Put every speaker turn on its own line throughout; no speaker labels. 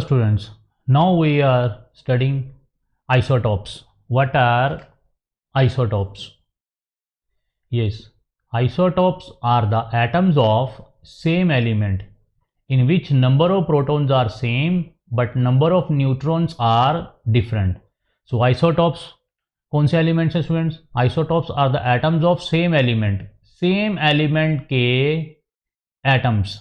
students, now we are studying isotopes. What are isotopes? Yes, isotopes are the atoms of same element in which number of protons are same but number of neutrons are different. So isotopes कौन से elements हैं students? Isotopes are the atoms of same element, same element के atoms,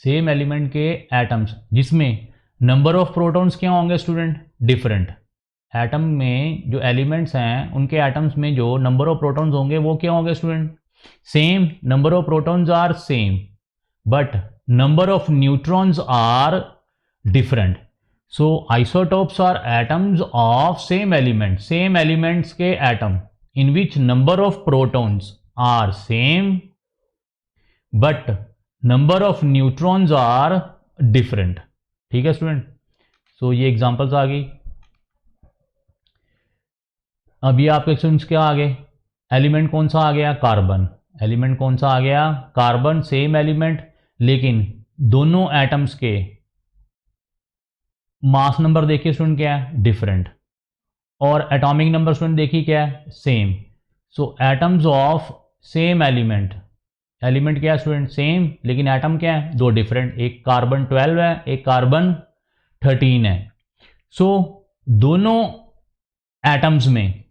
same element के atoms जिसमें number of protons क्या होंगे student? Different. Atom में जो एलिमेंट्स हैं उनके एटम्स में जो नंबर ऑफ प्रोटॉन्स होंगे वो क्या होंगे student? Same. Number of protons are same but number of neutrons are different. So isotopes are atoms of same element, same elements के atom in which number of protons are same but number of neutrons are different. ठीक है student, सो ये examples आ गई। अभी आपके students क्या आ गए? एलिमेंट कौन सा आ गया? कार्बन। एलिमेंट कौन सा आ गया? कार्बन। सेम एलिमेंट लेकिन दोनों एटम्स के मास नंबर देखिए स्टूडेंट क्या है? डिफरेंट। और एटॉमिक नंबर स्टूडेंट देखिए क्या है? Same. So atoms of same element, element क्या है स्टूडेंट? सेम, लेकिन एटम क्या है? दो डिफरेंट। एक कार्बन 12 है, एक कार्बन 13 है। सो दोनों एटम्स में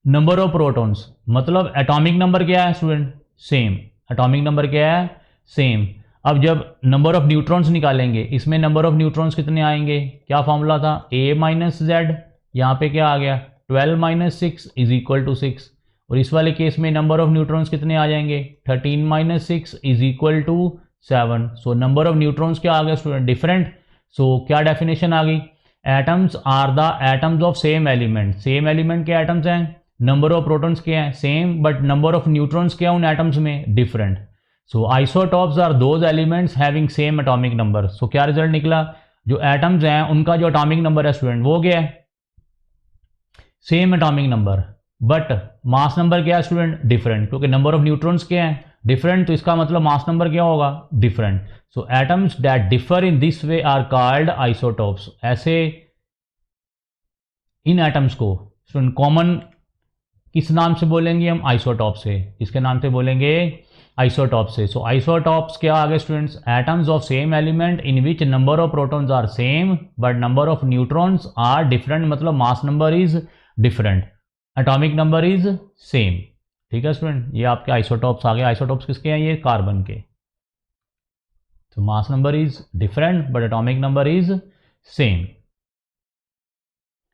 नंबर ऑफ प्रोटॉन्स, मतलब एटॉमिक नंबर क्या है स्टूडेंट? सेम। एटॉमिक नंबर क्या है? सेम। अब जब नंबर ऑफ न्यूट्रॉन्स निकालेंगे, इसमें नंबर ऑफ न्यूट्रॉन्स कितने आएंगे? क्या फॉर्मूला था? a minus Z. यहाँ पे क्या आ गया? 12 माइनस 6 इज इक्वल टू 6। और इस वाले केस में नंबर ऑफ न्यूट्रॉन्स कितने आ जाएंगे? 13 minus 6 is equal to 7। So number of neutrons क्या आ गया स्टूडेंट? डिफरेंट। सो क्या डेफिनेशन आ गई? Atoms are the atoms of same element, same element के एटम्स हैं, नंबर ऑफ प्रोटॉन्स क्या है? Same but number of neutrons क्या उन एटम्स में? Different. So isotopes are those elements having same atomic number. So क्या रिजल्ट निकला? जो एटम्स हैं उनका जो एटॉमिक नंबर है स्टूडेंट वो क्या है? Same atomic number but mass number क्या है स्टूडेंट? डिफरेंट, क्योंकि नंबर ऑफ न्यूट्रॉन्स क्या है? डिफरेंट, तो इसका मतलब मास नंबर क्या होगा? Different. So atoms that differ in this way are called isotopes. ऐसे इन एटम्स को स्टूडेंट कॉमन किस नाम से बोलेंगे हम? आइसोटॉप से। इसके नाम से बोलेंगे आइसोटॉप से। सो आइसोटॉप्स क्या आ गए students? Atoms of same element in which number of protons are same but number of neutrons are different, मतलब mass number is different, atomic number is same. ठीक है स्टूडेंट, ये आपके आइसोटॉप्स आ गए। आइसोटॉप्स किसके हैं? ये कार्बन के। तो मास number is different but atomic number is same.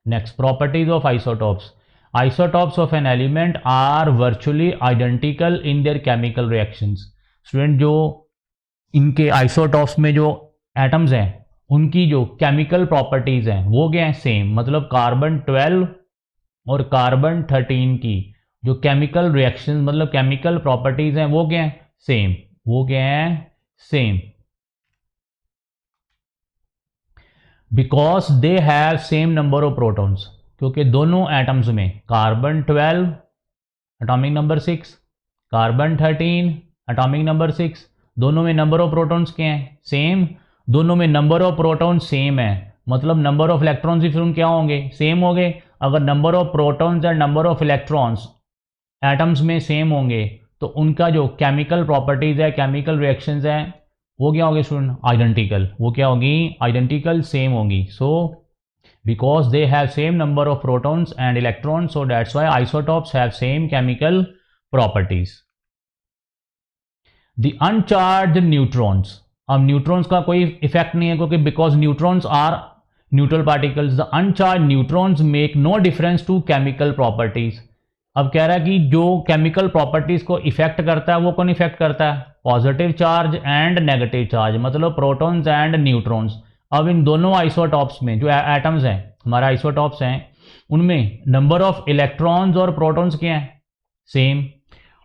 Next, properties of isotopes. Isotopes of an element are virtually identical in their chemical reactions. Student जो इनके आइसोटॉप्स में जो एटम्स हैं उनकी जो केमिकल प्रॉपर्टीज हैं वो क्या है? सेम। मतलब कार्बन 12 और कार्बन 13 की जो केमिकल रिएक्शन मतलब केमिकल प्रॉपर्टीज हैं वो क्या है? सेम। वो क्या है? Same. Because they have same number of protons, क्योंकि दोनों एटम्स में carbon 12 atomic number 6, carbon 13 atomic number 6, दोनों में नंबर ऑफ प्रोटॉन्स क्या हैं? सेम। दोनों में नंबर ऑफ प्रोटॉन्स सेम है, मतलब नंबर ऑफ इलेक्ट्रॉन्स भी फिर क्या होंगे? सेम होंगे। अगर number of protons and number of electrons atoms में सेम होंगे तो उनका जो केमिकल प्रॉपर्टीज है, केमिकल रिएक्शंस हैं वो क्या होगी स्टूडेंट? आइडेंटिकल। वो क्या होगी? आइडेंटिकल, सेम होगी। सो because they have same number of protons and electrons, so that's why isotopes have same chemical properties. The uncharged neutrons, अब न्यूट्रॉन्स का कोई इफेक्ट नहीं है क्योंकि because neutrons are neutral particles. The uncharge neutrons make no difference to chemical properties. अब कह रहा है कि जो केमिकल प्रॉपर्टीज को इफेक्ट करता है वो कौन इफेक्ट करता है? Positive charge and negative charge, मतलब प्रोटॉन्स एंड न्यूट्रॉन्स। अब इन दोनों आइसोटॉप्स में जो एटम्स हैं, हमारे आइसोटॉप्स हैं, उनमें नंबर ऑफ इलेक्ट्रॉन्स और प्रोटॉन्स क्या हैं? सेम।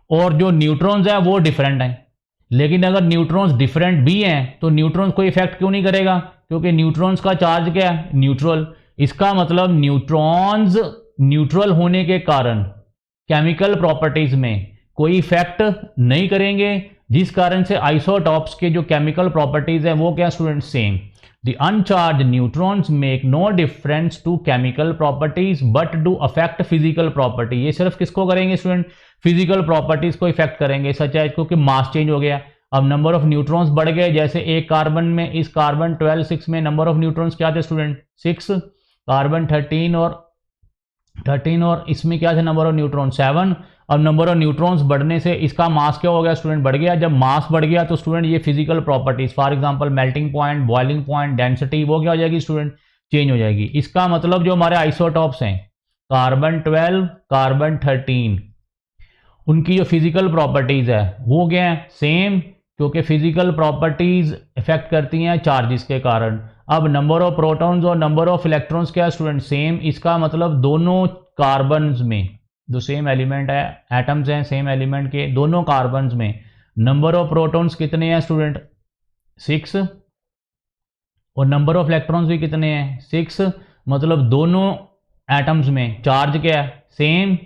और जो न्यूट्रॉन्स हैं वो डिफरेंट हैं। लेकिन अगर न्यूट्रॉन्स डिफरेंट भी हैं तो न्यूट्रॉन्स को इफेक्ट क्यों नहीं करेगा? क्योंकि न्यूट्रॉन्स का चार्ज क्या है? न्यूट्रल। इसका मतलब न्यूट्रॉन्स न्यूट्रल होने के कारण केमिकल प्रॉपर्टीज में कोई इफेक्ट नहीं करेंगे, जिस कारण से आइसोटॉप्स के जो केमिकल प्रॉपर्टीज हैं वो क्या student? Same. The uncharge neutrons make no difference to chemical properties but do affect physical property. ये सिर्फ किसको करेंगे स्टूडेंट? फिजिकल प्रॉपर्टीज को इफेक्ट करेंगे, सच है क्योंकि मास चेंज हो गया, अब नंबर ऑफ न्यूट्रॉन्स बढ़ गए। जैसे एक कार्बन में, इस कार्बन 12 6 में नंबर ऑफ न्यूट्रॉन्स क्या थे स्टूडेंट? 6। कार्बन 13 और इसमें क्या थे नंबर ऑफ न्यूट्रॉन? 7। अब नंबर ऑफ न्यूट्रॉन्स बढ़ने से इसका मास क्या हो गया स्टूडेंट? बढ़ गया। जब मास बढ़ गया तो स्टूडेंट ये physical properties, for example melting point, boiling point, density, वो क्या हो जाएगी स्टूडेंट? चेंज हो जाएगी। इसका मतलब जो हमारे आइसोटॉप्स हैं कार्बन 12, कार्बन 13, उनकी जो फिजिकल प्रॉपर्टीज है वो क्या है? सेम, क्योंकि फिजिकल प्रॉपर्टीज इफेक्ट करती हैं चार्जेस के कारण। अब नंबर ऑफ प्रोटॉन्स और नंबर ऑफ इलेक्ट्रॉन्स क्या है स्टूडेंट? सेम। इसका मतलब दोनों कार्बन्स में, जो सेम एलिमेंट है, एटम्स हैं सेम एलिमेंट के, दोनों कार्बन्स में नंबर ऑफ प्रोटॉन्स कितने हैं स्टूडेंट? 6। और नंबर ऑफ इलेक्ट्रॉन्स भी कितने हैं? 6। मतलब दोनों एटम्स में चार्ज क्या है? सेम।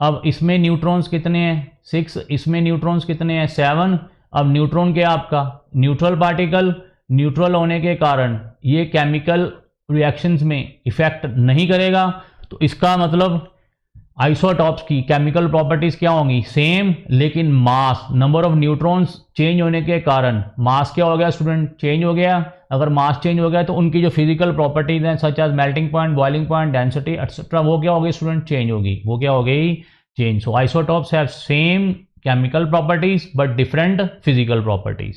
अब इसमें न्यूट्रॉन्स कितने हैं? 6। इसमें न्यूट्रॉन्स कितने हैं? 7। अब न्यूट्रॉन क्या है आपका? Neutral particle. न्यूट्रल होने के कारण ये केमिकल रिएक्शंस में इफेक्ट नहीं करेगा। तो इसका मतलब आइसोटॉप्स की केमिकल प्रॉपर्टीज क्या होंगी? सेम, लेकिन मास, नंबर ऑफ न्यूट्रॉन्स चेंज होने के कारण मास क्या हो गया स्टूडेंट? चेंज हो गया। अगर मास चेंज हो गया तो उनकी जो फिजिकल प्रॉपर्टीज हैं such as melting point, boiling point, density etcetera, वो क्या होगी स्टूडेंट? चेंज होगी। वो क्या हो गई? Change. So isotopes have same chemical properties but different physical properties.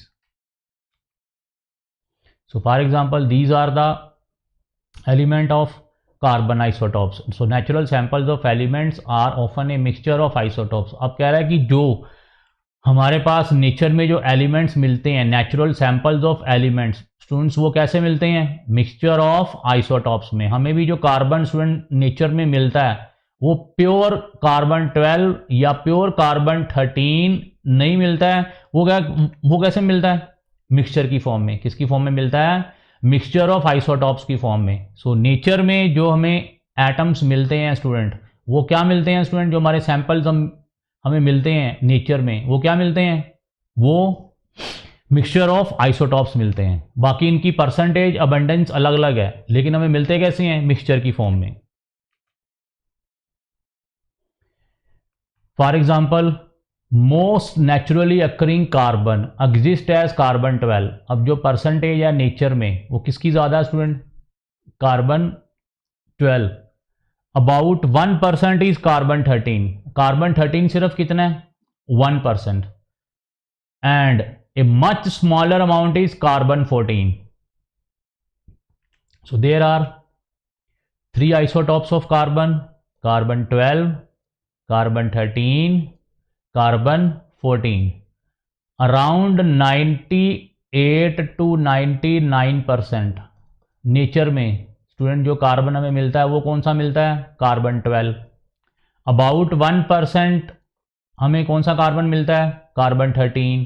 So for example, these are the element of carbon isotopes. So natural samples of elements are often a mixture of isotopes. अब कह रहा है कि जो हमारे पास nature में जो elements मिलते हैं, natural samples of elements students, वो कैसे मिलते हैं? मिक्सचर ऑफ आइसोटॉप्स में। हमें भी जो कार्बन स्टूडेंट नेचर में मिलता है वो प्योर कार्बन 12 या प्योर कार्बन 13 नहीं मिलता है। वो कैसे मिलता है? मिक्सचर की फॉर्म में। किसकी फॉर्म में मिलता है? मिक्सचर ऑफ आइसोटॉप्स की फॉर्म में। सो नेचर में जो हमें एटम्स मिलते हैं स्टूडेंट, वो क्या मिलते हैं स्टूडेंट? जो हमारे सैंपल्स हमें मिलते हैं नेचर में, वो क्या मिलते हैं? वो मिक्सचर ऑफ आइसोटॉप्स मिलते हैं। बाकी इनकी परसेंटेज अबंडेंस अलग अलग है, लेकिन हमें मिलते कैसे हैं? मिक्सचर की फॉर्म में। For example, most naturally occurring carbon exist as carbon 12। अब जो परसेंटेज है नेचर में वो किसकी ज़्यादा है student? Carbon 12। About 1% is carbon 13। Carbon 13 सिर्फ कितना है? 1%। And a much smaller amount is carbon 14। So there are 3 isotopes of carbon: carbon 12, carbon 13, carbon 14। Around 98 to 99% nature में स्टूडेंट जो कार्बन हमें मिलता है वो कौन सा मिलता है? कार्बन 12। अबाउट 1% हमें कौन सा कार्बन मिलता है? कार्बन 13।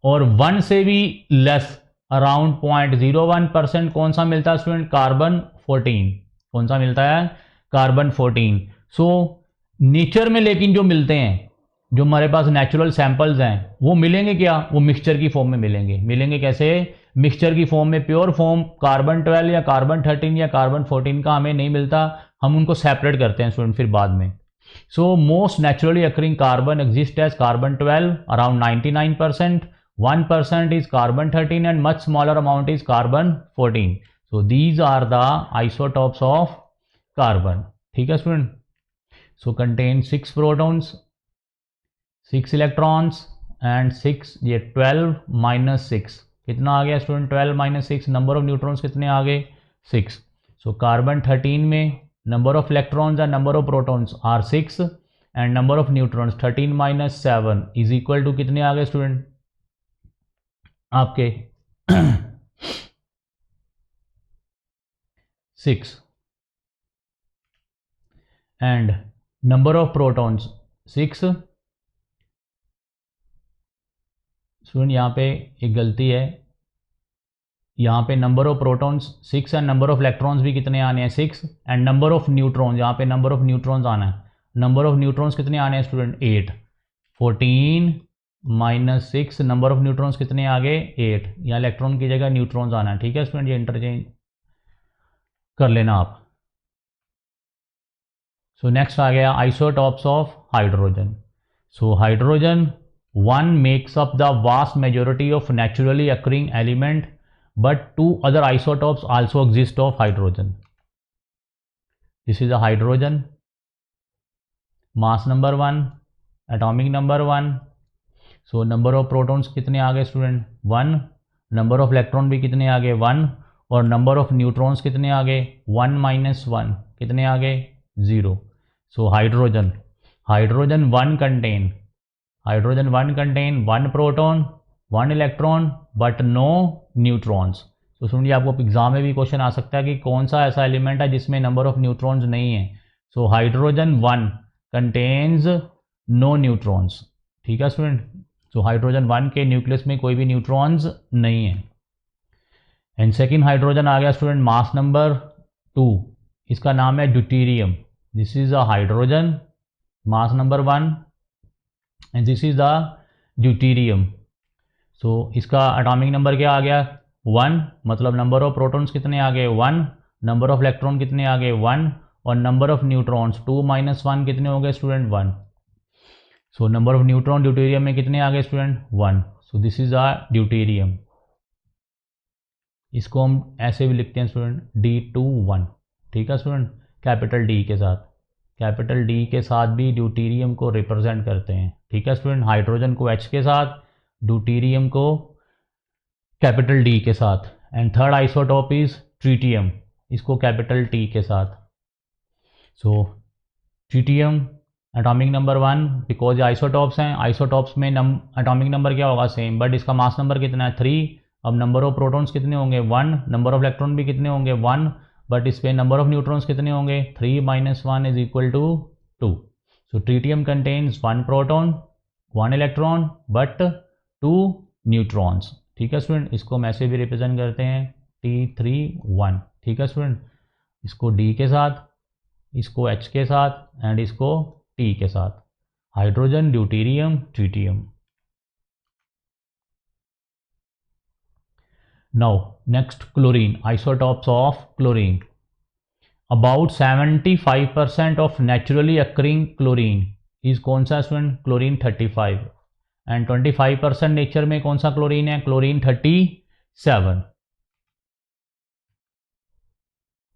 और 1 से भी लेस, अराउंड 0.01% कौन सा मिलता है स्टूडेंट? कार्बन 14। कौन सा मिलता है? कार्बन 14। सो नेचर में लेकिन जो मिलते हैं, जो हमारे पास नेचुरल सैंपल्स हैं, वो मिलेंगे क्या? वो मिक्सचर की फॉर्म में मिलेंगे। मिलेंगे कैसे? मिक्सचर की फॉर्म में। प्योर फॉर्म कार्बन 12 या कार्बन 13 या कार्बन 14 का हमें नहीं मिलता, हम उनको सेपरेट करते हैं स्टूडेंट फिर बाद में। So most naturally occurring carbon exist as carbon 12 around 99%, 1% is carbon 13 and much smaller amount is carbon 14. So these are the isotopes of carbon. ठीक है student? So contain 6 protons, 6 electrons and 6 ये 12 minus 6 कितना आ गया student? 12 minus 6 number of neutrons कितने आ गए? 6. So carbon 13 में number of electrons and number of protons are 6 and number of neutrons 13 minus 7 is equal to कितने आ गए स्टूडेंट आपके? 6 and number of protons 6। Student यहाँ पे एक गलती है, यहाँ पे number of protons 6 and number of electrons भी कितने आने हैं? 6 एंड नंबर ऑफ न्यूट्रॉन्स, यहाँ पे नंबर ऑफ न्यूट्रॉन्स आना है। नंबर ऑफ न्यूट्रॉन्स कितने आने हैं student? 8। 14 minus 6 number of neutrons कितने आ गए? 8। यहाँ इलेक्ट्रॉन की जगह न्यूट्रॉन्स आना है। ठीक है स्टूडेंट? ये इंटरचेंज कर लेना आप। सो नेक्स्ट आ गया isotopes of hydrogen. So hydrogen 1 makes up the vast majority of naturally occurring element, but 2 other isotopes also exist of hydrogen. This is a hydrogen, mass number 1, atomic number 1. So number of protons कितने आ गए student 1, number of electron भी कितने आ गए 1, और number of neutrons कितने आ गए 1 - 1 कितने आ गए 0. सो hydrogen 1 contain 1 proton 1 electron but no neutrons. तो सुनिए आपको एग्जाम में भी क्वेश्चन आ सकता है कि कौन सा ऐसा एलिमेंट है जिसमें नंबर ऑफ न्यूट्रॉन्स नहीं है. So hydrogen 1 contains no neutrons. ठीक है स्टूडेंट. सो हाइड्रोजन 1 के न्यूक्लियस में कोई भी न्यूट्रॉन्स नहीं है. एंड सेकेंड हाइड्रोजन आ गया स्टूडेंट मास नंबर 2. इसका नाम है deuterium. This is a hydrogen mass number 1 and this is the deuterium. So इसका एटॉमिक नंबर क्या आ गया 1, मतलब नंबर ऑफ प्रोटॉन्स कितने आ गए 1, नंबर ऑफ इलेक्ट्रॉन कितने आ गए 1, और नंबर ऑफ न्यूट्रॉन्स 2 - 1 कितने हो गए student 1. So number of neutron deuterium में कितने आ गए student 1. So this is a deuterium. इसको हम ऐसे भी लिखते हैं स्टूडेंट D21. ठीक है स्टूडेंट, कैपिटल डी के साथ. कैपिटल डी के साथ भी ड्यूटेरियम को रिप्रेजेंट करते हैं. ठीक है स्टूडेंट, हाइड्रोजन को H के साथ, ड्यूटेरियम को कैपिटल डी के साथ. And third isotope is tritium, इसको कैपिटल T के साथ. So tritium atomic number 1, because isotopes हैं, आइसोटॉप्स में एटॉमिक नंबर क्या होगा सेम, बट इसका मास नंबर कितना है 3. अब नंबर ऑफ प्रोटॉन्स कितने होंगे 1, नंबर ऑफ इलेक्ट्रॉन भी कितने होंगे 1, बट इस पे नंबर ऑफ न्यूट्रॉन्स कितने होंगे 3 - 1 is equal to 2. So tritium contains 1 proton 1 electron but 2 neutrons. ठीक है स्टूडेंट, इसको हम ऐसे भी रिप्रेजेंट करते हैं T31. ठीक है स्टूडेंट, इसको D के साथ, इसको H के साथ एंड इसको T के साथ. Hydrogen, deuterium, tritium. Now next chlorine, isotopes of chlorine. About 75% of naturally occurring chlorine is कौन सा स्टूडेंट क्लोरीन 35. एंड 25% नेचर में कौन सा क्लोरीन है क्लोरीन 37.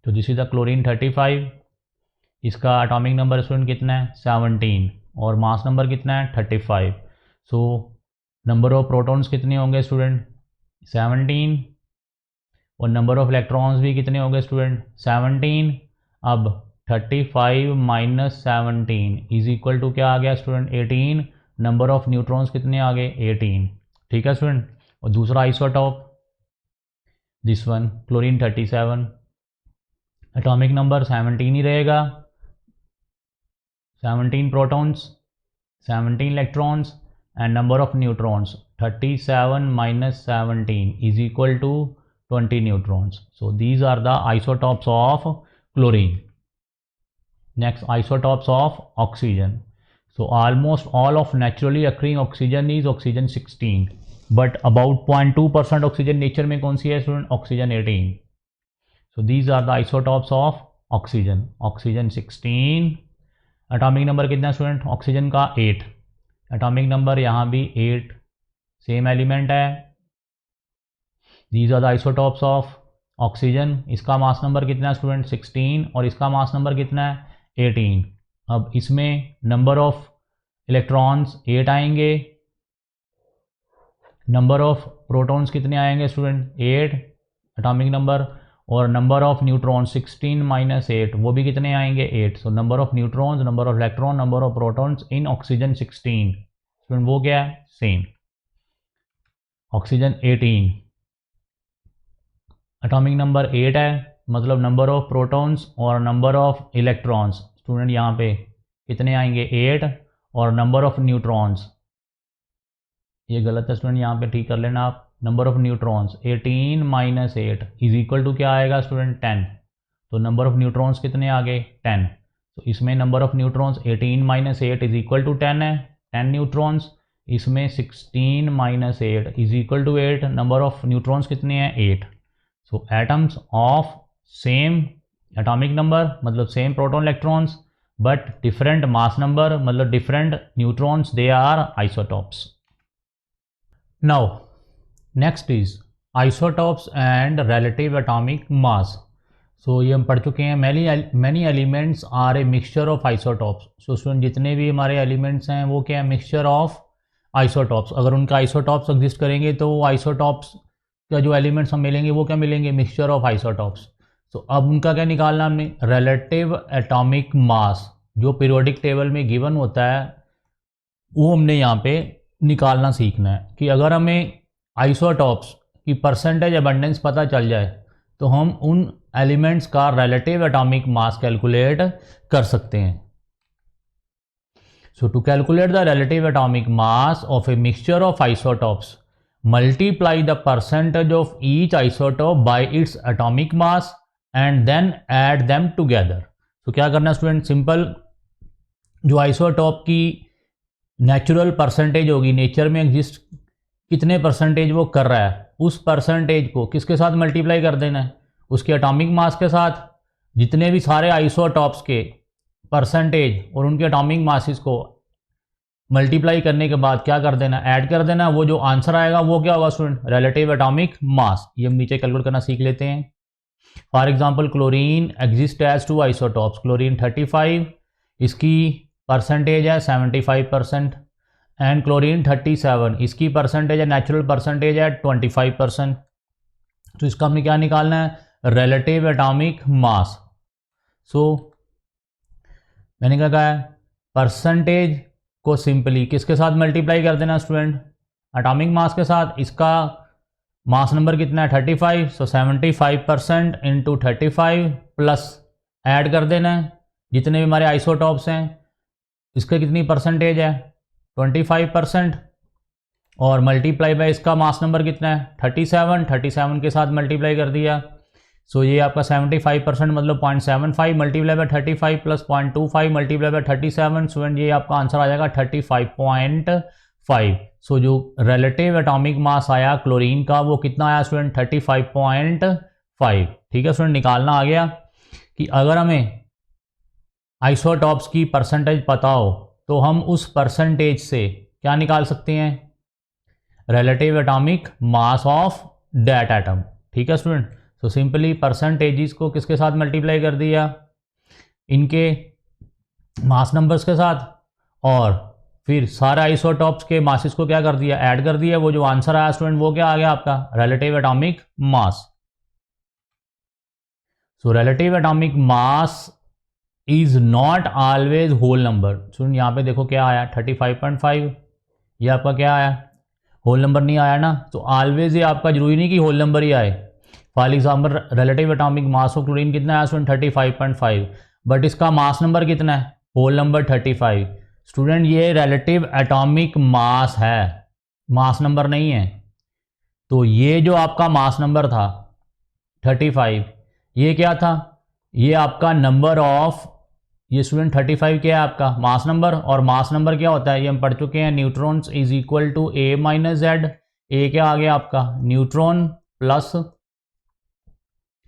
तो दिस इज द क्लोरीन 35. इसका एटॉमिक नंबर स्टूडेंट कितना है 17 और मास नंबर कितना है 35. सो नंबर ऑफ प्रोटॉन्स कितने होंगे स्टूडेंट 17 और नंबर ऑफ इलेक्ट्रॉन्स भी कितने होंगे स्टूडेंट 17. अब 35 - 17 इज इक्वल टू क्या आ गया स्टूडेंट 18. नंबर ऑफ न्यूट्रॉन्स कितने आ गए 18. ठीक है स्टूडेंट. और दूसरा isotope this one chlorine 37, atomic number 17 ही रहेगा. 17 protons 17 electrons and number of neutrons 37 - 17 is equal to 20 neutrons. So these are the isotopes of chlorine. Next, isotopes of oxygen. So almost all of naturally occurring oxygen is oxygen 16, but about 0.2% oxygen nature में कौन सी है student oxygen 18. So these are the isotopes of oxygen. Oxygen 16. atomic number कितना student oxygen का 8. atomic number यहाँ भी 8, same element है. These are the isotopes of oxygen. इसका मास number कितना है स्टूडेंट 16 और इसका मास नंबर कितना है 18. अब इसमें नंबर ऑफ इलेक्ट्रॉन्स 8 आएंगे, नंबर ऑफ प्रोटॉन्स कितने आएंगे स्टूडेंट 8 एटॉमिक नंबर, और नंबर ऑफ न्यूट्रॉन्स 16 - 8 वो भी कितने आएंगे 8. सो number of neutrons, number of electron, number of protons in oxygen 16 student वो क्या है सेम. ऑक्सीजन 18 एटॉमिक नंबर 8 है, मतलब नंबर ऑफ प्रोटॉन्स और नंबर ऑफ इलेक्ट्रॉन्स स्टूडेंट यहाँ पे कितने आएंगे 8, और नंबर ऑफ न्यूट्रॉन्स ये गलत है स्टूडेंट यहाँ पे ठीक कर लेना आप. Number of neutrons 18 - 8 is equal to क्या आएगा स्टूडेंट 10. तो नंबर ऑफ न्यूट्रॉन्स कितने आ गए 10. तो इसमें number of neutrons 18 - 8 is equal to 10 है, 10 न्यूट्रॉन्स. इसमें 16 - 8 is equal to 8, number of neutrons कितने हैं 8. So atoms of same atomic number मतलब same proton electrons, but different mass number मतलब different neutrons, they are isotopes. Now next is isotopes and relative atomic mass. So ये हम पढ़ चुके हैं. Many elements are a mixture of isotopes. So student जितने भी हमारे एलिमेंट्स हैं वो क्या है, मिक्सचर ऑफ आइसोटॉप्स. अगर उनका आइसोटॉप्स एग्जिस्ट करेंगे तो आइसोटॉप्स का जो एलिमेंट्स हम मिलेंगे वो क्या मिलेंगे, मिक्सचर ऑफ आइसोटॉप्स. तो अब उनका क्या निकालना हमने, रिलेटिव एटॉमिक मास जो पीरियोडिक टेबल में गिवन होता है वो हमने यहाँ पे निकालना सीखना है. कि अगर हमें आइसोटॉप्स की परसेंटेज अबंडेंस पता चल जाए तो हम उन एलिमेंट्स का रिलेटिव एटॉमिक मास कैलकुलेट कर सकते हैं. So to calculate the relative atomic mass of a mixture of isotopes, multiply the percentage of each isotope by its atomic mass and then add them together. So क्या करना है student, simple जो isotope की natural percentage होगी, nature में exist कितने percentage वो कर रहा है, उस परसेंटेज को किसके साथ मल्टीप्लाई कर देना है, उसके एटॉमिक मास के साथ. जितने भी सारे आइसोटॉप्स के परसेंटेज और उनके एटॉमिक मासिस को मल्टीप्लाई करने के बाद क्या कर देना, ऐड कर देना. वो जो आंसर आएगा वो क्या होगा स्टूडेंट, रिलेटिव एटॉमिक मास. ये हम नीचे कैलकुलेट करना सीख लेते हैं. For example chlorine exist as two isotopes. Chlorine 35, इसकी परसेंटेज है 75%, एंड क्लोरीन 37, इसकी परसेंटेज है, नेचुरल परसेंटेज है 25%. तो इसका हमने क्या निकालना है, रिलेटिव एटॉमिक मास. सो मैंने क्या कहा है, परसेंटेज को सिंपली किसके साथ मल्टीप्लाई कर देना स्टूडेंट, एटॉमिक मास के साथ. इसका मास नंबर कितना है 35, सो 75% इंटू 35 प्लस ऐड कर देना है जितने भी हमारे आइसोटॉप्स हैं, इसके कितनी परसेंटेज है 25%, और मल्टीप्लाई बाय इसका मास नंबर कितना है 37 के साथ मल्टीप्लाई कर दिया. सो ये आपका 75% मतलब 0.75 multiply by 35 plus 0.25 multiply by 37. Student ये आपका आंसर आ जाएगा 35.5. सो जो रिलेटिव एटॉमिक मास आया क्लोरीन का वो कितना आया स्टूडेंट, 35.5. ठीक है स्टूडेंट, निकालना आ गया कि अगर हमें आइसोटॉप्स की परसेंटेज पता हो तो हम उस परसेंटेज से क्या निकाल सकते हैं, relative atomic mass of that atom. ठीक है स्टूडेंट. सो सिंपली परसेंटेजेस को किसके साथ मल्टीप्लाई कर दिया, इनके मास नंबर्स के साथ, और फिर सारे आइसोटॉप्स के मासेस को क्या कर दिया, ऐड कर दिया. वो जो आंसर आया स्टूडेंट वो क्या आ गया आपका, relative atomic mass. So relative atomic mass is not always whole number. Student यहाँ पे देखो क्या आया 35.5, ये आपका क्या आया, होल नंबर नहीं आया ना. तो ऑलवेज ये आपका जरूरी नहीं कि होल नंबर ही आए. For example relative atomic mass of chlorine कितना है स्टूडेंट 35.5, बट इसका मास नंबर कितना है, होल नंबर 35. स्टूडेंट ये रिलेटिव एटॉमिक मास है, मास नंबर नहीं है. तो ये जो आपका मास नंबर था 35, ये क्या था, ये आपका नंबर ऑफ, ये स्टूडेंट 35 क्या है आपका मास नंबर, और मास नंबर क्या होता है ये हम पढ़ चुके हैं, neutrons is equal to A minus Z. A क्या आ गया आपका न्यूट्रॉन प्लस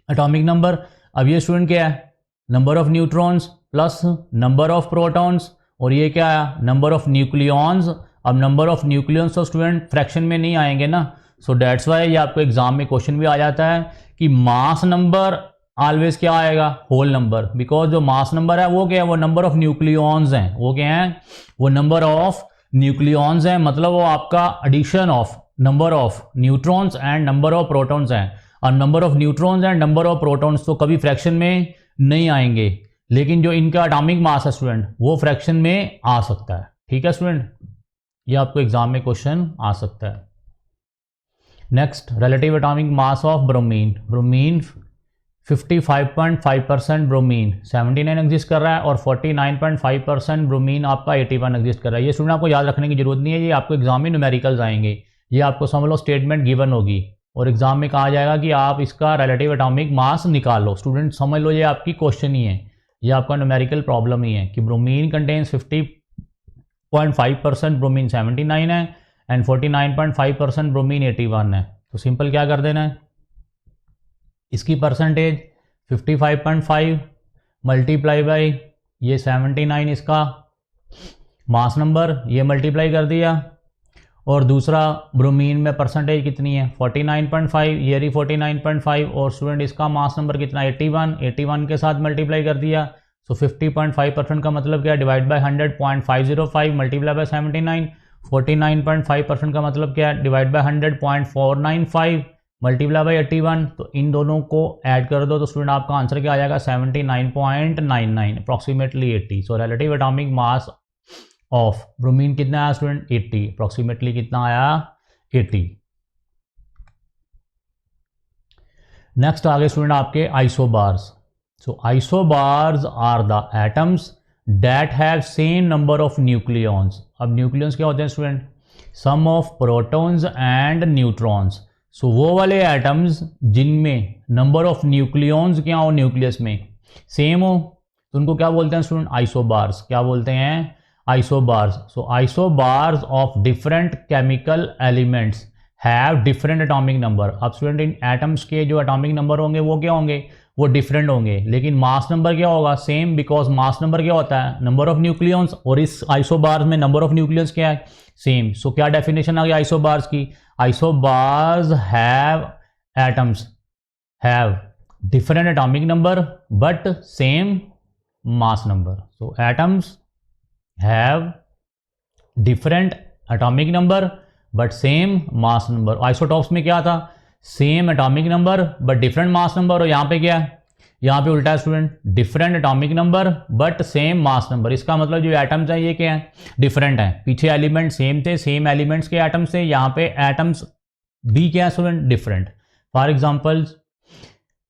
एटॉमिक नंबर. अब ये स्टूडेंट क्या है, number of neutrons plus number of protons, और ये क्या आया, नंबर ऑफ न्यूक्लियॉन्स. अब नंबर ऑफ न्यूक्लियॉन्स तो स्टूडेंट फ्रैक्शन में नहीं आएंगे ना. सो डेट्स वाई ये आपको एग्जाम में क्वेश्चन भी आ जाता है कि मास नंबर ऑलवेज क्या आएगा, होल नंबर. बिकॉज जो मास नंबर है वो क्या है, वो नंबर ऑफ न्यूक्लियॉन्स हैं. वो क्या है, वो नंबर ऑफ न्यूक्लियॉन्स हैं, मतलब वो आपका addition of number of neutrons and number of protons हैं. और number of neutrons and number of protons तो कभी फ्रैक्शन में नहीं आएंगे, लेकिन जो इनका एटॉमिक मास है स्टूडेंट वो फ्रैक्शन में आ सकता है. ठीक है स्टूडेंट, ये आपको एग्जाम में क्वेश्चन आ सकता है. Next, relative atomic mass of bromine. Bromine 55.5% bromine 79 exist कर रहा है, और 49.5% ब्रोमीन आपका 81 एग्जिस्ट कर रहा है. ये स्टूडेंट आपको याद रखने की जरूरत नहीं है, ये आपको एग्जाम में न्यूमेरिकल्स आएंगे. ये आपको समझ लो स्टेटमेंट गिवन होगी और एग्जाम में कहा जाएगा कि आप इसका रिलेटिव एटॉमिक मास निकाल लो. स्टूडेंट समझ लो ये आपकी क्वेश्चन ही है, ये आपका न्यूमेरिकल प्रॉब्लम ही है कि ब्रोमीन कंटेन्स 50.5%, ब्रोमीन 79 है, एंड 49.5% ब्रोमीन 81 है. तो सिंपल क्या कर देना है, इसकी परसेंटेज 55.5 मल्टीप्लाई बाई ये 79 इसका मास नंबर, ये मल्टीप्लाई कर दिया। और दूसरा ब्रोमीन में परसेंटेज कितनी है 49.5, ये रही 49.5। और स्टूडेंट इसका मास नंबर कितना 81 के साथ मल्टीप्लाई कर दिया। सो 50.5% का मतलब क्या, डिवाइड बाय 100 0.505 मल्टीप्लाई बाय 79। 49.5% का मतलब क्या है, डिवाइड बाय 100 0.495 मल्टीप्लाई बाय 81। तो इन दोनों को ऐड कर दो तो स्टूडेंट आपका आंसर क्या आ जाएगा 79.99 approximately 80। So relative atomic mass of bromine कितना आया स्टूडेंट 80, अप्रॉक्सीमेटली कितना आया 80। नेक्स्ट आगे स्टूडेंट आपके isobars. So isobars are the atoms that have same number of nucleons. अब न्यूक्लियॉन्स क्या होते हैं student, sum of protons and neutrons. So वो वाले एटम्स जिनमें नंबर ऑफ न्यूक्लियॉन्स क्या हो न्यूक्लियस में सेम हो तो उनको क्या बोलते हैं स्टूडेंट आइसोबार्स। क्या बोलते हैं isobars. So isobars of different chemical elements have different atomic number. अब स्टूडेंट इन एटम्स के जो एटॉमिक नंबर होंगे वो क्या होंगे, वो डिफरेंट होंगे, लेकिन मास नंबर क्या होगा सेम, बिकॉज मास नंबर क्या होता है नंबर ऑफ न्यूक्लियॉन्स, और इस आइसोबार्स में नंबर ऑफ न्यूक्लियॉन्स क्या है सेम। सो क्या डेफिनेशन आ गई आइसोबार्स की, isobars have atoms have different atomic number but same mass number. So atoms have different atomic number but same mass number. Isotopes में क्या था, same atomic number but different mass number, और यहाँ पे क्या है, यहाँ पे उल्टा है student, different atomic number but same mass number. इसका मतलब जो एटम्स हैं ये क्या है डिफरेंट हैं, पीछे एलिमेंट सेम थे, सेम एलिमेंट्स के एटम्स थे, यहाँ पे एटम्स भी क्या है student different. For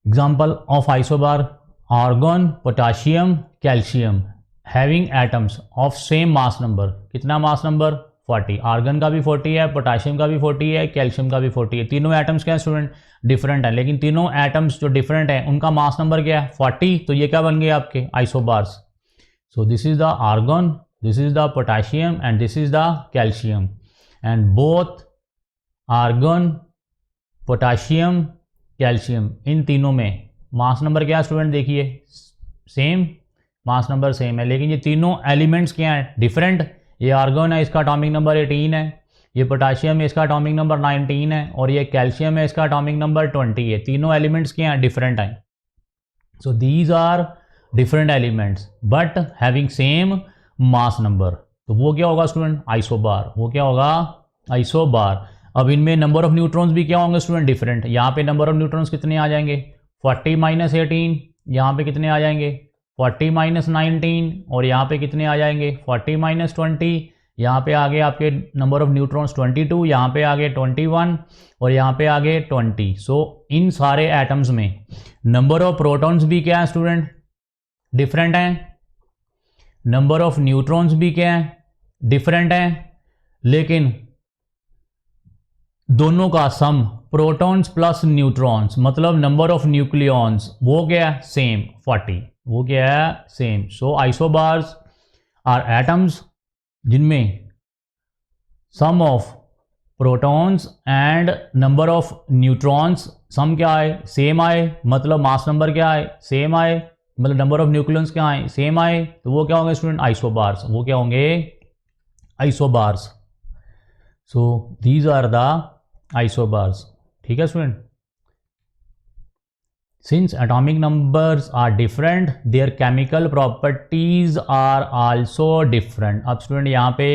example of isobar argon potassium calcium having atoms of same mass number. कितना मास नंबर 40, आर्गन का भी 40 है, पोटाशियम का भी 40 है, कैल्शियम का भी 40 है। तीनों एटम्स क्या है स्टूडेंट डिफरेंट है, लेकिन तीनों एटम्स जो डिफरेंट है उनका मास नंबर क्या है 40। तो ये क्या बन गए आपके isobars. So this is the argon, this is the potassium and this is the calcium, and both argon potassium calcium इन तीनों में मास नंबर क्या है स्टूडेंट देखिए सेम, मास नंबर सेम है, लेकिन ये तीनों एलिमेंट्स क्या है डिफरेंट। ये आर्गन है, इसका एटॉमिक नंबर 18 है, ये पोटाशियम है, इसका एटॉमिक नंबर 19 है, और ये कैल्शियम है, इसका एटॉमिक नंबर 20 है। तीनों एलिमेंट्स क्या हैं डिफरेंट हैं। So these are different elements but having same mass number. तो वो क्या होगा स्टूडेंट आइसोबार, वो क्या होगा आइसोबार। अब इनमें नंबर ऑफ न्यूट्रॉन्स भी क्या होंगे स्टूडेंट डिफरेंट। यहाँ पे नंबर ऑफ न्यूट्रॉन्स कितने आ जाएंगे 40 - 18, यहाँ पे कितने आ जाएंगे 40 - 19, और यहाँ पे कितने आ जाएंगे 40 - 20। यहाँ पे आगे आपके नंबर ऑफ न्यूट्रॉन्स 22, यहाँ पे आगे 21, और यहाँ पे आगे 20। सो इन सारे एटम्स में नंबर ऑफ प्रोटॉन्स भी क्या है स्टूडेंट डिफरेंट हैं, नंबर ऑफ न्यूट्रॉन्स भी क्या है डिफरेंट हैं, लेकिन दोनों का सम प्रोटॉन्स प्लस न्यूट्रॉन्स मतलब नंबर ऑफ न्यूक्लियॉन्स वो क्या है सेम 40, वो क्या है same. So isobars are atoms जिनमें sum of protons and number of neutrons sum क्या आए सेम आए, मतलब मास नंबर क्या आए सेम आए, मतलब नंबर ऑफ न्यूक्लियॉन्स क्या आए सेम आए, तो वो क्या होंगे स्टूडेंट आइसोबार्स, वो क्या होंगे isobars. So these are the isobars. ठीक है student. Since atomic numbers are different, their chemical properties are also different. अब स्टूडेंट यहाँ पे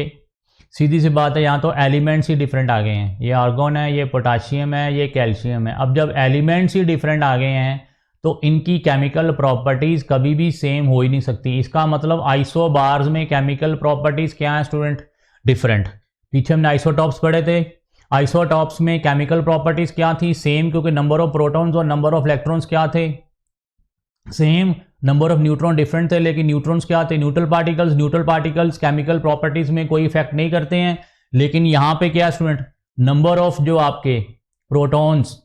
सीधी सी बात है, यहाँ तो एलिमेंट्स ही डिफरेंट आ गए हैं, ये आर्गन है, ये पोटाशियम है, ये कैल्शियम है। अब जब एलिमेंट्स ही डिफरेंट आ गए हैं तो इनकी केमिकल प्रॉपर्टीज़ कभी भी सेम हो ही नहीं सकती। इसका मतलब आइसोबार्स में केमिकल प्रॉपर्टीज़ क्या है स्टूडेंट डिफरेंट। पीछे हमने आइसोटॉप्स पढ़े थे, आइसोटॉप्स में केमिकल प्रॉपर्टीज क्या थी सेम, क्योंकि नंबर ऑफ प्रोटॉन्स और नंबर ऑफ इलेक्ट्रॉन्स क्या थे same, number of neutron different थे, लेकिन न्यूट्रॉन्स क्या थे neutral particles. Neutral particles chemical properties में कोई इफेक्ट नहीं करते हैं, लेकिन यहां पे क्या स्टूडेंट नंबर ऑफ जो आपके प्रोटॉन्स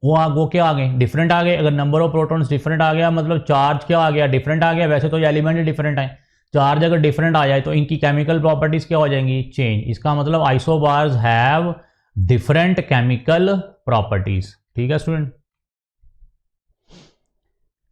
वो क्या आ गए डिफरेंट आ गए। अगर नंबर ऑफ प्रोटॉन्स डिफरेंट आ गया मतलब चार्ज क्या आ गया डिफरेंट आ गया। वैसे तो ये एलिमेंट ही डिफरेंट है, चार्ज अगर डिफरेंट आ जाए तो इनकी केमिकल प्रॉपर्टीज क्या हो जाएंगी चेंज। इसका मतलब isobars have different chemical properties. ठीक है student.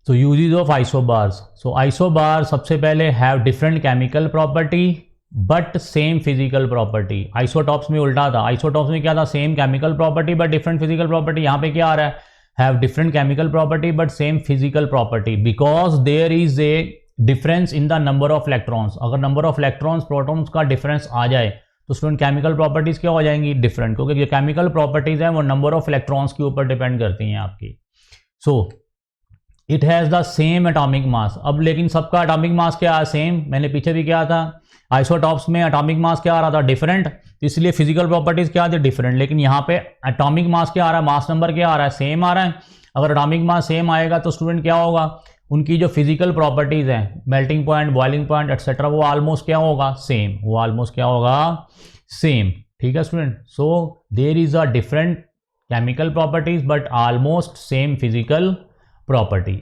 So uses of isobars. So isobar सबसे पहले have different chemical property but same physical property. Isotopes में उल्टा था, आइसोटॉप्स में क्या था, same chemical property but different physical property. यहाँ पे क्या आ रहा है, have different chemical property but same physical property because there is a difference in the number of electrons. अगर नंबर ऑफ इलेक्ट्रॉन्स प्रोटॉन्स का डिफरेंस आ जाए तो स्टूडेंट केमिकल प्रॉपर्टीज क्या हो जाएंगी, डिफरेंट, क्योंकि जो केमिकल प्रॉपर्टीज हैं वो नंबर ऑफ इलेक्ट्रॉन्स के ऊपर डिपेंड करती हैं आपकी। So it has the same atomic mass. अब लेकिन सबका एटॉमिक मास क्या है, सेम। मैंने पीछे भी क्या था, आइसोटॉप्स में एटॉमिक मास क्या आ रहा था, डिफरेंट, इसलिए फिजिकल प्रॉपर्टीज क्या थी, डिफरेंट। लेकिन यहाँ पे एटॉमिक मास क्या आ रहा है, मास नंबर क्या आ रहा है, सेम आ रहा है। अगर एटॉमिक मास सेम आएगा तो स्टूडेंट क्या होगा, उनकी जो फिजिकल प्रॉपर्टीज हैं, melting point, boiling point etcetera, वो ऑलमोस्ट क्या होगा, सेम, वो ऑलमोस्ट क्या होगा, सेम। ठीक है student. So there is a different chemical properties but almost same physical property.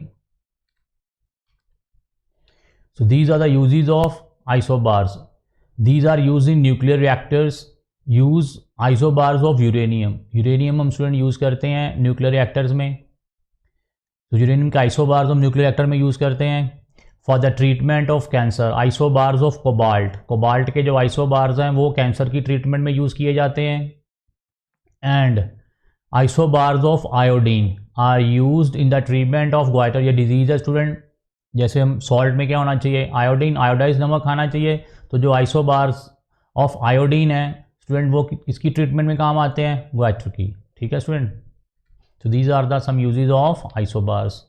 So these are the uses of isobars. These are used in nuclear reactors. Use isobars of uranium. Uranium हम student use करते हैं nuclear reactors में, तो uranium के isobars हम nuclear reactor में use करते हैं। For the treatment of cancer, isobars of cobalt, cobalt के जो आइसोबार्स हैं वो कैंसर की ट्रीटमेंट में यूज किए जाते हैं। And isobars of iodine are used in the treatment of goitre. ये डिजीज है स्टूडेंट, जैसे हम सॉल्ट में क्या होना चाहिए, आयोडीन, आयोडाइज नमक खाना चाहिए। तो जो आइसोबार्स ऑफ आयोडीन है स्टूडेंट वो इसकी ट्रीटमेंट में काम आते हैं, ग्वाइटर की। ठीक है student. So these are the some uses of isobars.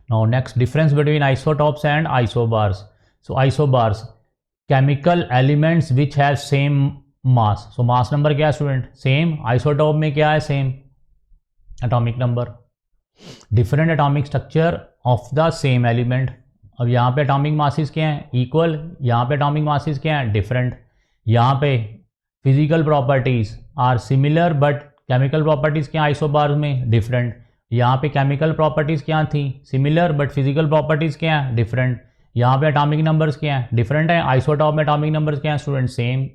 Now next, difference between isotopes and isobars. So isobars, chemical elements which have same mass. So mass number क्या है स्टूडेंट, सेम। आइसोटॉप में क्या है, same atomic number. Different atomic structure of the same element. अब यहाँ पे atomic masses क्या हैं, इक्वल, यहाँ पे एटॉमिक मासेस क्या हैं, डिफरेंट। यहाँ पे physical properties are similar but chemical properties क्या आइसोबार्स में, डिफरेंट। यहाँ पे केमिकल प्रॉपर्टीज़ क्या थी, सिमिलर बट फिजिकल प्रॉपर्टीज़ क्या है, डिफरेंट। यहाँ पे एटॉमिक नंबर्स क्या हैं, डिफरेंट है। आइसोटॉप में एटॉमिक नंबर्स क्या हैं स्टूडेंट, सेम।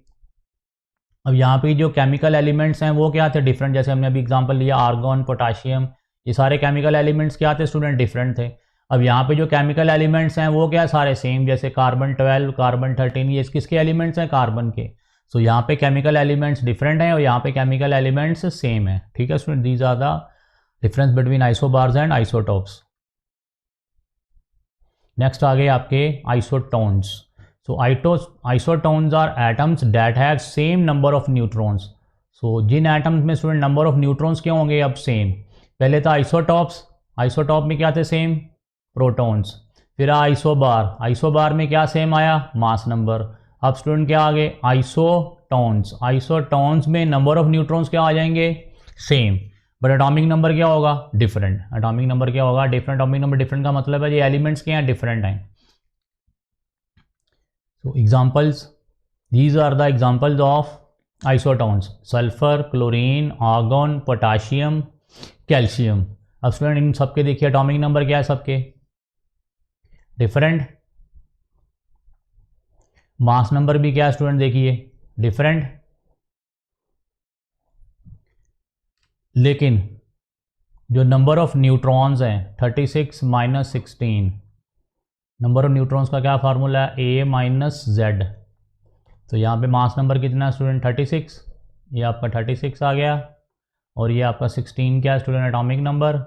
अब यहाँ पे जो केमिकल एलिमेंट्स हैं वो क्या थे, डिफरेंट। जैसे हमने अभी एग्जांपल लिया आर्गन, पोटाशियम, ये सारे केमिकल एलिमेंट्स क्या थे स्टूडेंट, डिफरेंट थे। अब यहाँ पे जो केमिकल एलिमेंट्स हैं वो क्या सारे सेम, जैसे कार्बन 12, कार्बन 13, ये किसके एलिमेंट्स हैं, कार्बन के। सो यहाँ पे केमिकल एलिमेंट्स डिफरेंट हैं और यहाँ पे केमिकल एलिमेंट्स सेम है। ठीक है student, these are the difference between isobars and isotopes. Next आ गए आपके isotones. So isotones are atoms that have same number of neutrons. So जिन एटम्स में स्टूडेंट नंबर ऑफ न्यूट्रॉन्स क्या होंगे, अब सेम। पहले था आइसोटॉप्स, आइसोटॉप में क्या थे, सेम प्रोटॉन्स। फिर आइसोबार, आइसोबार में क्या सेम आया, मास नंबर। अब स्टूडेंट क्या आ गए, आइसोटोन्स, आइसोटोन्स में नंबर ऑफ न्यूट्रॉन्स क्या आ जाएंगे, सेम, बट एटॉमिक नंबर क्या होगा, डिफरेंट। एटॉमिक नंबर क्या होगा, डिफरेंट। एटॉमिक नंबर डिफरेंट का मतलब है ये एलिमेंट्स क्या हैं, डिफरेंट हैं। So examples, these are the examples of isotones, sulphur, chlorine, argon, potassium, calcium. अब स्टूडेंट इन सबके देखिए एटॉमिक नंबर क्या है, सबके डिफरेंट। मास नंबर भी क्या है स्टूडेंट, देखिए डिफरेंट। लेकिन जो नंबर ऑफ न्यूट्रॉन्स हैं 36 माइनस 16, नंबर ऑफ न्यूट्रॉन्स का क्या फार्मूला है, ए माइनस जेड। तो यहाँ पे मास नंबर कितना है स्टूडेंट, 36, ये आपका 36 आ गया। और ये आपका 16 क्या है स्टूडेंट, एटॉमिक नंबर।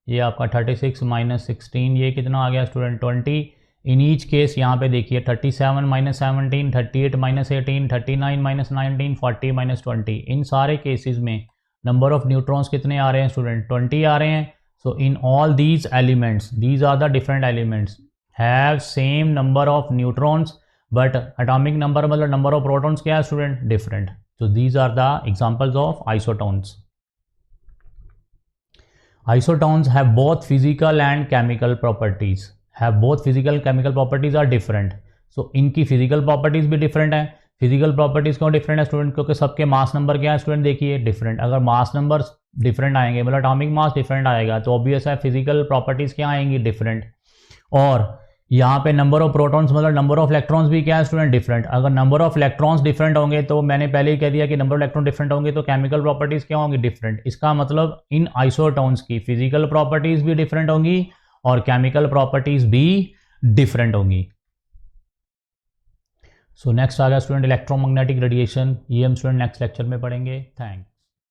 ये आपका 36 माइनस 16, ये कितना आ गया स्टूडेंट, 20। इन ईच केस यहाँ पे देखिए 37 माइनस 17, 38 माइनस 18, 39 माइनस 19, 40 माइनस 20। इन सारे केसेस में नंबर ऑफ न्यूट्रॉन्स कितने आ रहे हैं स्टूडेंट, 20 आ रहे हैं। So in all these elements, these are the different elements have same number of neutrons but atomic number मतलब नंबर ऑफ प्रोटॉन्स क्या है student, different. So these are the examples of isotones. Isotones have both physical and chemical properties. Have both physical chemical properties are different. So इनकी physical properties भी different है। Physical properties क्यों different है student, क्योंकि सबके मास number क्या है student, देखिए डिफरेंट। अगर मास नंबर डिफरेंट आएंगे मतलब एटॉमिक मास डिफरेंट आएगा तो ऑब्वियस है फिजिकल प्रॉपर्टीज क्या आएंगी, डिफरेंट। और यहाँ पे नंबर ऑफ प्रोटॉन्स मतलब नंबर ऑफ इलेक्ट्रॉन्स भी क्या है स्टूडेंट, डिफरेंट। अगर नंबर ऑफ इलेक्ट्रॉन्स डिफरेंट होंगे तो मैंने पहले ही कह दिया कि नंबर ऑफ इलेक्ट्रॉन डिफरेंट होंगे तो केमिकल प्रॉपर्टीज क्या होंगी, डिफरेंट। इसका मतलब इन आइसोटोन्स की फिजिकल प्रॉपर्टीज भी डिफरेंट होंगी और केमिकल प्रॉपर्टीज भी डिफरेंट होंगी। सो नेक्स्ट आ गया स्टूडेंट इलेक्ट्रोमैग्नेटिक रेडिएशन, ये हम स्टूडेंट नेक्स्ट लेक्चर में पढ़ेंगे। थैंक्स।